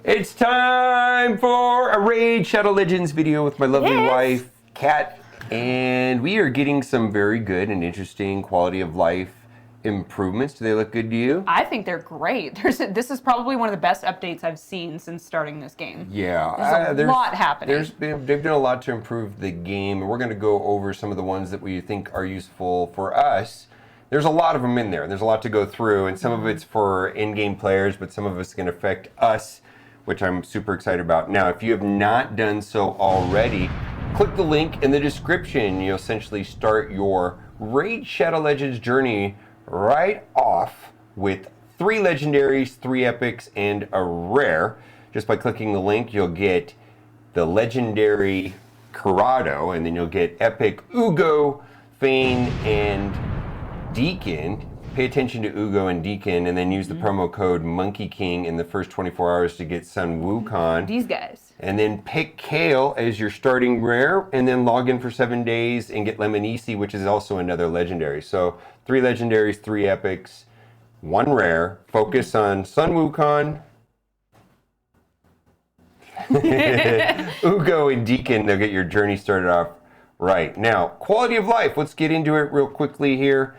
It's time for a Raid Shadow Legends video with my lovely wife, Kat, and we are getting some very good and interesting quality of life improvements. Do they look good to you? I think they're great. This is probably one of the best updates I've seen since starting this game. Yeah. There's a lot happening. They've done a lot to improve the game, and we're going to go over some of the ones that we think are useful for us. There's a lot of them in there. There's a lot to go through, and some of it's for in-game players, but some of it's going to affect us, which I'm super excited about. Now, if you have not done so already, click the link in the description. You'll essentially start your Raid Shadow Legends journey right off with 3 legendaries, 3 epics, and a rare. Just by clicking the link, you'll get the legendary Corrado, and then you'll get epic Ugo, Fane, and Deacon. Pay attention to Ugo and Deacon, and then use the promo code Monkey King in the first 24 hours to get Sun Wukan. These guys. And then pick Kale as your starting rare, and then log in for 7 days and get Lemonisi, which is also another legendary. So 3 legendaries, 3 epics, 1 rare. Focus on Sun Wukan, Ugo, and Deacon. They'll get your journey started off right. Now, quality of life. Let's get into it real quickly here.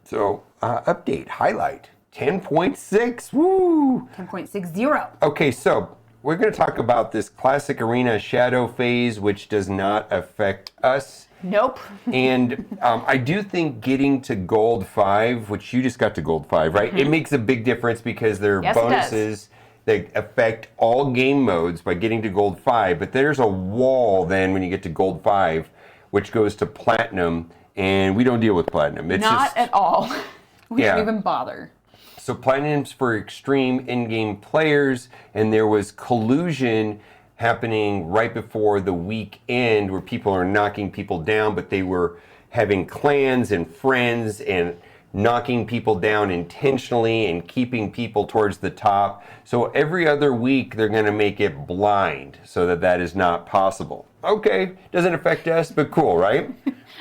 So, update, highlight, 10.6, woo! 10.60. Okay, so we're going to talk about this classic arena shadow phase, which does not affect us. Nope. And I do think getting to gold 5, which you just got to gold 5, right? It makes a big difference because there are bonuses that affect all game modes by getting to gold 5. But there's a wall then when you get to gold 5, which goes to platinum. And we don't deal with platinum. It's Not at all. We don't even bother. So platinum's for extreme in-game players, and there was collusion happening right before the weekend where people are knocking people down, but they were having clans and friends and knocking people down intentionally and keeping people towards the top. So every other week they're going to make it blind so that that is not possible. Okay, doesn't affect us, but cool, right?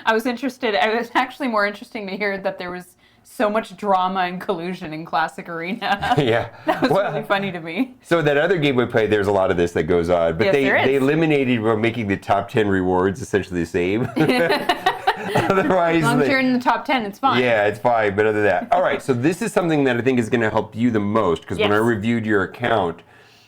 I was actually more interesting to hear that there was so much drama and collusion in Classic Arena. Yeah. That was really funny to me. So that other game we played, there's a lot of this that goes on. But yes, they eliminated making the top 10 rewards essentially the same. Otherwise, as long as you're in the top 10, it's fine. Yeah, it's fine. But other than that. All right, so this is something that I think is going to help you the most. Because when I reviewed your account,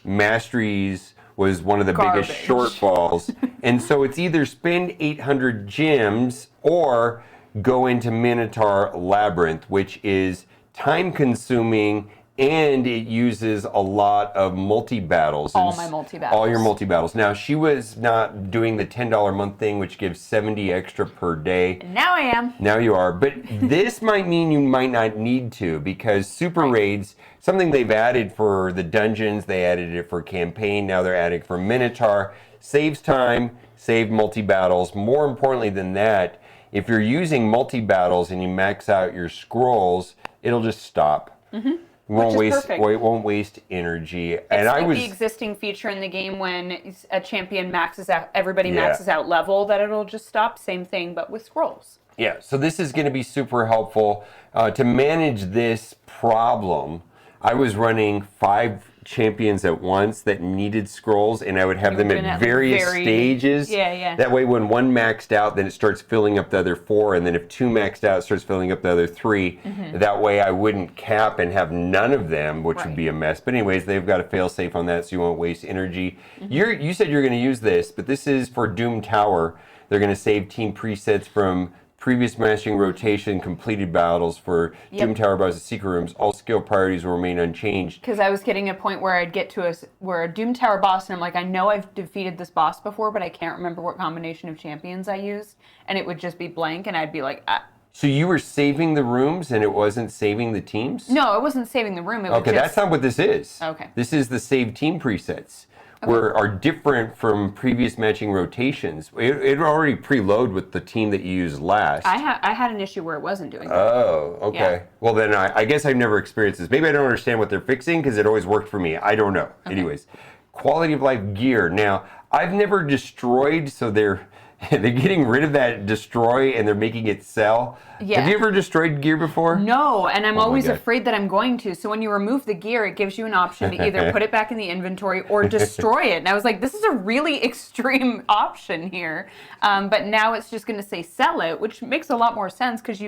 Masteries was one of the biggest shortfalls. And so it's either spend 800 gems or go into Minotaur Labyrinth, which is time-consuming, and it uses a lot of multi-battles. All my multi-battles. All your multi-battles. Now, she was not doing the $10 a month thing, which gives 70 extra per day. And now I am. Now you are. But this might mean you might not need to, because Super Raids, something they've added for the dungeons, they added it for campaign, now they're adding for Minotaur, saves time, save multi-battles. More importantly than that, if you're using multi-battles and you max out your scrolls, it'll just stop. It won't waste energy. It's like the existing feature in the game when a champion maxes out, everybody maxes out level, that it'll just stop. Same thing, but with scrolls. Yeah, so this is going to be super helpful. To manage this problem, I was running 5 champions at once that needed scrolls, and I would have them at various stages. That way when one maxed out, then it starts filling up the other 4, and then if 2 maxed out, it starts filling up the other 3. That way I wouldn't cap and have none of them, which would be a mess. But anyways, they've got a failsafe on that so you won't waste energy. You said you're going to use this, but this is for Doom Tower. They're going to save team presets from previous mastering rotation, completed battles for Doom Tower bosses, secret rooms. All skill priorities will remain unchanged. Because I was getting a point where I'd get to a Doom Tower boss, and I'm like, I know I've defeated this boss before, but I can't remember what combination of champions I used, and it would just be blank, and I'd be like, So you were saving the rooms, and it wasn't saving the teams? No, it wasn't saving the room. It was that's not what this is. Okay. This is the save team presets. Are different from previous matching rotations. It already preload with the team that you used last. I had an issue where it wasn't doing that. Oh, okay. Yeah. Well, then I guess I've never experienced this. Maybe I don't understand what they're fixing because it always worked for me. I don't know. Anyways, quality of life gear. Now, I've never destroyed, so they're getting rid of that destroy and they're making it sell. Yeah. Have you ever destroyed gear before? No, and I'm Oh my always God. afraid that I'm going to. So when you remove the gear, it gives you an option to either put it back in the inventory or destroy it. And I was like, this is a really extreme option here. But now it's just going to say sell it, which makes a lot more sense because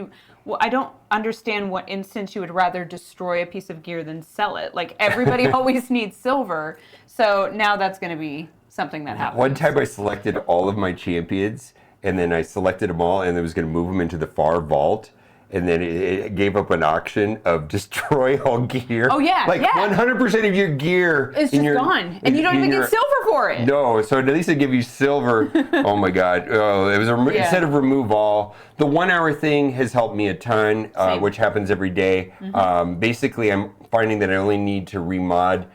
I don't understand what instance you would rather destroy a piece of gear than sell it. Like everybody always needs silver. So now that's going to be something that happens. One time I selected all of my champions, and then I selected them all, and I was going to move them into the far vault, and then it gave up an auction of destroy all gear. Oh, yeah, like yeah. 100% of your gear It's just gone, and you don't even get silver for it. No, so at least they give you silver. Oh my God! Oh, it was instead of remove all. The 1 hour thing has helped me a ton, which happens every day. Basically, I'm finding that I only need to remod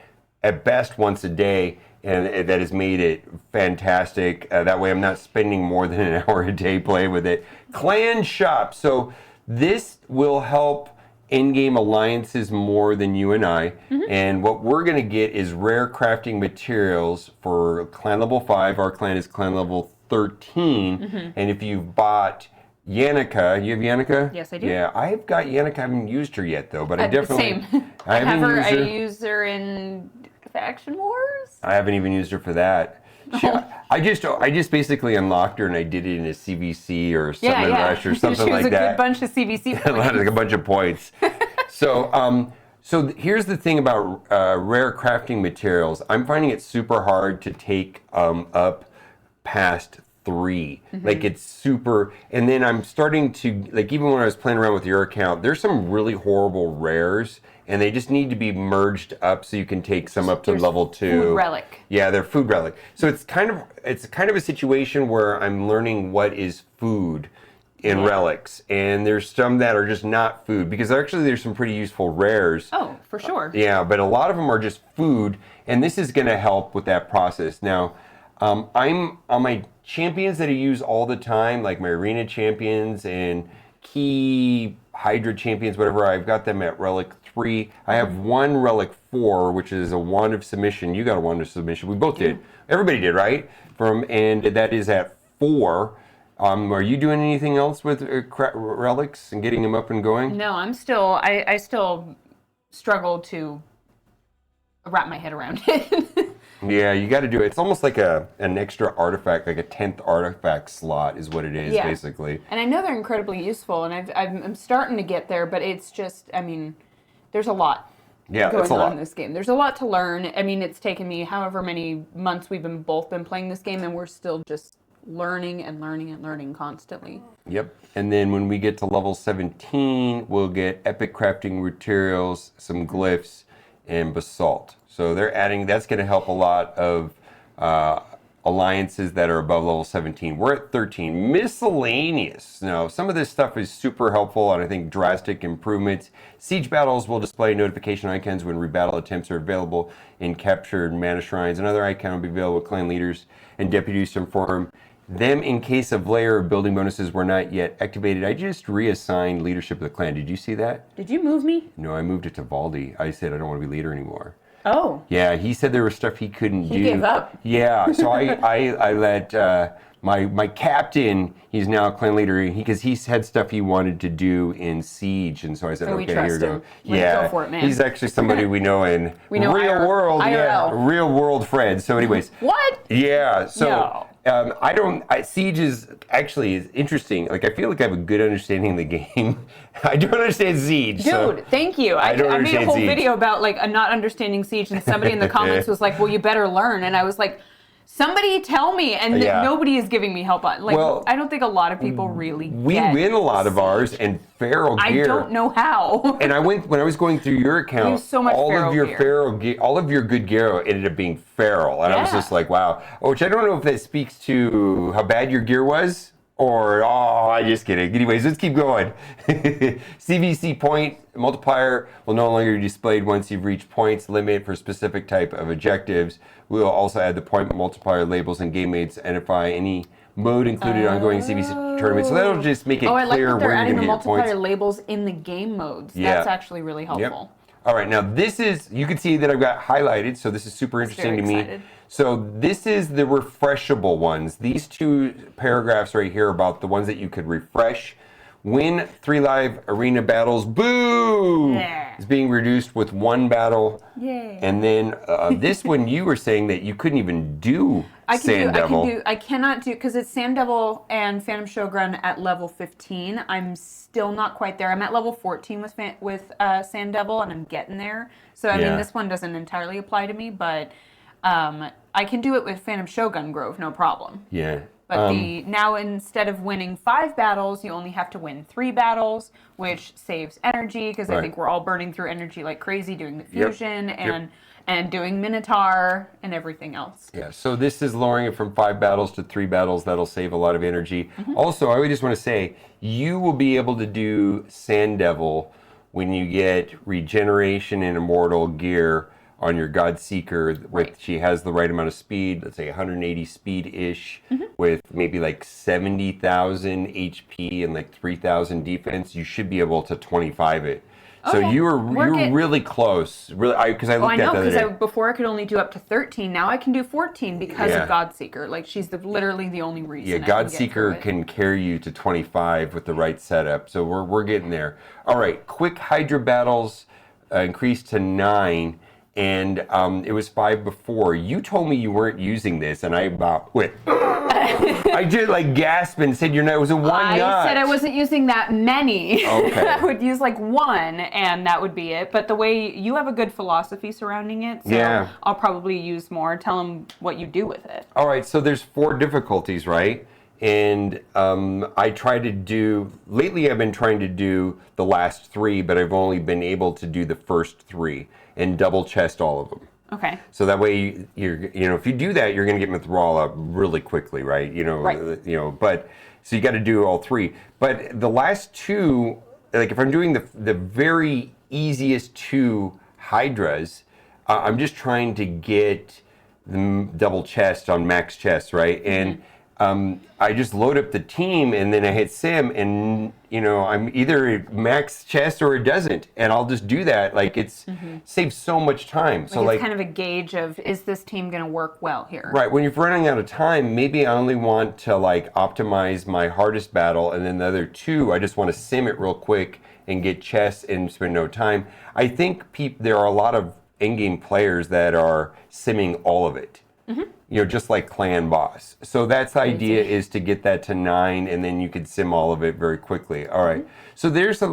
at best once a day. And that has made it fantastic. That way I'm not spending more than an hour a day playing with it. Clan Shop. So this will help in-game alliances more than you and I. And what we're going to get is rare crafting materials for clan level 5. Our clan is clan level 13. And if you've bought Yannicka, you have Yannicka? Yes, I do. Yeah, I've got Yannicka. I haven't used her yet, though. But I definitely... Same. I haven't used her. I use her in Faction Wars. I haven't even used her for that. I just basically unlocked her and I did it in a CVC or Summon Rush or something like that. She was a good bunch of CVC points. Like a bunch of points. So here's the thing about rare crafting materials. I'm finding it super hard to take up past 3. Like it's super, and then I'm starting to, like even when I was playing around with your account, there's some really horrible rares and they just need to be merged up so you can take some up to level 2. Food relic. Yeah, they're food relic. So it's kind of a situation where I'm learning what is food in relics, and there's some that are just not food because there's some pretty useful rares. Oh, for sure. Yeah, but a lot of them are just food, and this is going to help with that process. Now, I'm on my champions that I use all the time, like my arena champions and key Hydra champions, whatever. I've got them at relic 3. I have one relic 4, which is a wand of submission. You got a wand of submission. We both did. Everybody did, right? And that is at 4. Are you doing anything else with relics and getting them up and going? No, I still struggle to wrap my head around it. Yeah, you got to do it. It's almost like an extra artifact, like a 10th artifact slot is what it is, basically. And I know they're incredibly useful, and I'm starting to get there, but it's just, I mean, there's a lot going on in this game. There's a lot to learn. I mean, it's taken me however many months we've both been playing this game, and we're still just learning and learning and learning constantly. Yep. And then when we get to level 17, we'll get epic crafting materials, some glyphs, and basalt. So they're adding, that's going to help a lot of alliances that are above level 17. We're at 13. Miscellaneous. Now, some of this stuff is super helpful and I think drastic improvements. Siege battles will display notification icons when rebattle attempts are available in captured mana shrines. Another icon will be available with clan leaders and deputies to inform them in case of layer or building bonuses were not yet activated. I just reassigned leadership of the clan. Did you see that? Did you move me? No, I moved it to Valdi. I said I don't want to be leader anymore. Oh. Yeah, he said there was stuff he couldn't do. He gave up. Yeah, so I let my captain, he's now a clan leader, because he had stuff he wanted to do in Siege, and so I said, So okay, here you go. Go for it, man. He's actually somebody we know in real world. IRL. Yeah, real world friends. So anyways. What? Yeah, so. No. Siege is interesting. Like, I feel like I have a good understanding of the game. I don't understand Siege. Dude, thank you. I made a whole video about not understanding Siege, and somebody in the comments was like, well, you better learn. And I was like, somebody tell me. And nobody is giving me help on. I don't think a lot of people really We win a lot of ours, and feral gear. I don't know how. And when I was going through your account, so much all feral of your gear. feral gear, all of your good gear ended up being feral. And I was just like, wow. Which I don't know if that speaks to how bad your gear was, or, I'm just kidding. Anyways, let's keep going. CVC point multiplier will no longer be displayed once you've reached points limit for specific type of objectives. We'll also add the point multiplier labels and game mates to identify any mode included ongoing CVC tournaments. So that'll just make it I like clear that they're where you're adding going the to get your points. multiplier labels in the game modes. Yeah. That's actually really helpful. All right, now this is, you can see that I've got highlighted, so this is super interesting to me. Excited. So this is the refreshable ones. These two paragraphs right here about the ones that you could refresh. Win 3 live arena battles, boo! Yeah. Is being reduced with 1 battle. Yay. And then this one you were saying that you couldn't even do Sand Devil. I cannot do, because it's Sand Devil and Phantom Shogun at level 15. I'm still not quite there. I'm at level 14 with Sand Devil, and I'm getting there. So, I mean, this one doesn't entirely apply to me, but I can do it with Phantom Shogun Grove, no problem. Yeah. But now instead of winning 5 battles, you only have to win 3 battles, which saves energy, because I think we're all burning through energy like crazy doing the fusion and doing Minotaur and everything else. Yeah, so this is lowering it from 5 battles to 3 battles. That'll save a lot of energy. Also, I just want to say, you will be able to do Sand Devil when you get regeneration and immortal gear on your God Seeker. She has the right amount of speed, let's say 180 speed-ish, with maybe like 70,000 HP and like 3,000 defense. You should be able to 25 it. So you were really close, really, because I looked at that. Because before I could only do up to 13. Now I can do 14 because of Godseeker. Like, she's literally the only reason. Yeah, Godseeker can carry you to 25 with the right setup. So we're getting there. All right, quick Hydra battles increased to 9. And it was 5 before. You told me you weren't using this, and I about wait. I did like gasp and said you're not. It was a why not? I said I wasn't using that many. Okay. I would use like 1, and that would be it. But the way you have a good philosophy surrounding it, so I'll probably use more. Tell them what you do with it. All right. So there's 4 difficulties, right? And I try to do lately. I've been trying to do the last 3, but I've only been able to do the first 3 and double chest all of them. Okay. So that way, if you do that, you're going to get Mithrala really quickly, right? But so you got to do all 3. But the last 2, like if I'm doing the very easiest 2 Hydras, I'm just trying to get the double chest on max chest, right? And I just load up the team and then I hit sim and I'm either max chest or it doesn't, and I'll just do that. Like it's saves so much time. So it's kind of a gauge of, is this team going to work well here? Right. When you're running out of time, maybe I only want to like optimize my hardest battle, and then the other 2 I just want to sim it real quick and get chests and spend no time. I think there are a lot of in-game players that are simming all of it. Just like Clan Boss. So that's the idea, is to get that to 9, and then you could sim all of it very quickly. All right. So these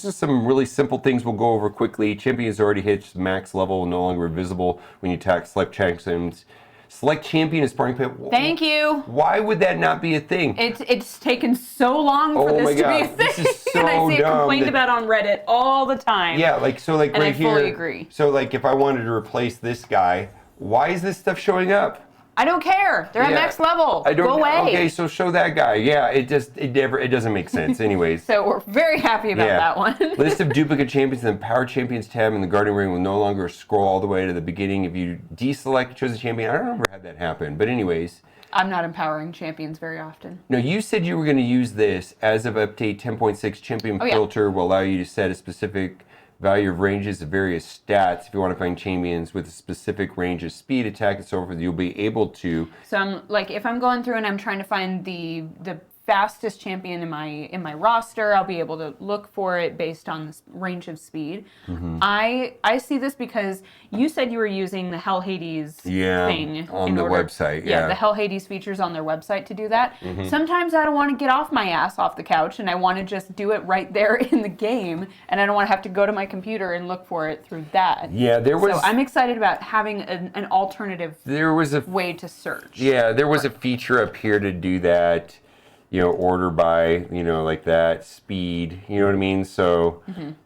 are some really simple things we'll go over quickly. Champions already hit max level, no longer visible when you attack select champions. Select champion is sparring pit. Thank you. Why would that not be a thing? It's taken so long for this to be a thing. This is so and I see it dumb complained about on Reddit all the time. Yeah, and right here. I fully agree. So like if I wanted to replace this guy, why is this stuff showing up? I don't care. They're at max level. Go away. Okay, so show that guy. Yeah, it doesn't make sense. Anyways. So we're very happy about that one. List of duplicate champions and the Power Champions tab in the Guardian Ring will no longer scroll all the way to the beginning if you deselect chosen champion. I don't remember had that happen, but anyways. I'm not empowering champions very often. No, you said you were going to use this as of update 10.6. Champion filter will allow you to set a specific value of ranges of various stats. If you want to find champions with a specific range of speed, attack, and so forth, you'll be able to. So I'm like, if I'm going through and I'm trying to find the fastest champion in my roster, I'll be able to look for it based on the range of speed. I see this because you said you were using the Hell Hades thing on the website. Yeah, the Hell Hades features on their website to do that. Sometimes I don't want to get off my ass off the couch and I want to just do it right there in the game, and I don't want to have to go to my computer and look for it through that. Yeah, So I'm excited about having an alternative way to search. Yeah, there was a feature up here to do that. Order by, like that, speed, you know what I mean? So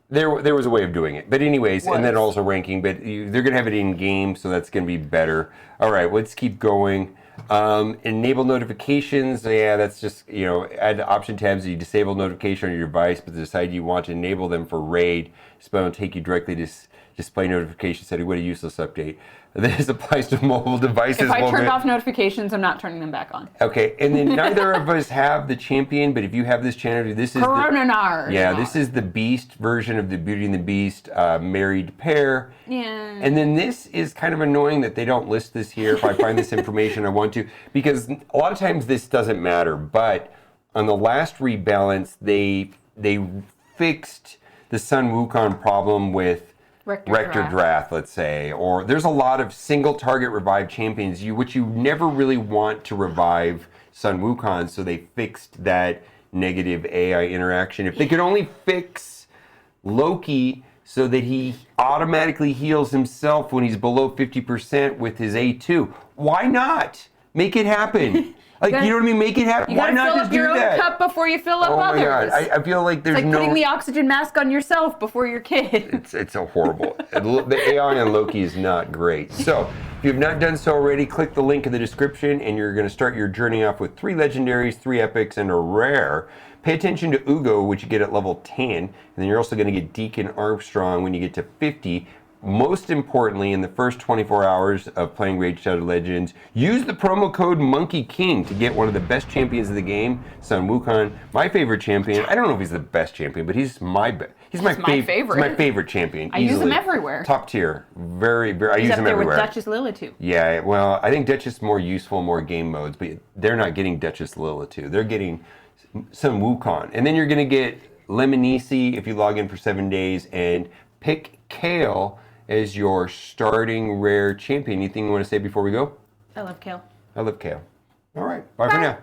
there was a way of doing it. But anyways, and then also ranking, but they're going to have it in game, so that's going to be better. All right, let's keep going. Enable notifications. Yeah, that's just, add option tabs. You disable notification on your device, but decide you want to enable them for raid. So it'll take you directly to Display notification setting. What a useless update. This applies to mobile devices. If I turned off notifications, I'm not turning them back on. Okay, and then neither of us have the champion, but if you have this channel, this is this is the Beast version of the Beauty and the Beast married pair. Yeah. And then this is kind of annoying that they don't list this here. If I find this information, I want to, because a lot of times this doesn't matter. But on the last rebalance, they fixed the Sun Wukong problem with Rector Drath, let's say, or there's a lot of single target revive champions, which you never really want to revive Sun Wukong, so they fixed that negative AI interaction. If they could only fix Loki so that he automatically heals himself when he's below 50% with his A2, why not? Make it happen. Like, you know what I mean? Make it happen. Why not just do that? You gotta fill up your own cup before you fill up others. Oh my God, I feel like there's it's like putting the oxygen mask on yourself before your kid. It's a horrible. The AI on Loki is not great. So, if you have not done so already, click the link in the description, and you're going to start your journey off with 3 legendaries, 3 epics, and a rare. Pay attention to Ugo, which you get at level 10, and then you're also going to get Deacon Armstrong when you get to 50. Most importantly, in the first 24 hours of playing Raid Shadow Legends, use the promo code Monkey King to get one of the best champions of the game, Sun Wukong, my favorite champion. I don't know if he's the best champion, but he's my favorite. He's my favorite champion. I use him everywhere. Top tier. Very, very. I use him everywhere. He's up there with Duchess Lilith. Yeah, well, I think Duchess is more useful, more game modes, but they're not getting Duchess Lilith. They're getting Sun Wukong. And then you're going to get Lemonisi if you log in for 7 days, and pick Kale as your starting rare champion. Anything you want to say before we go? I love Kale. I love Kale. All right. Bye. For now.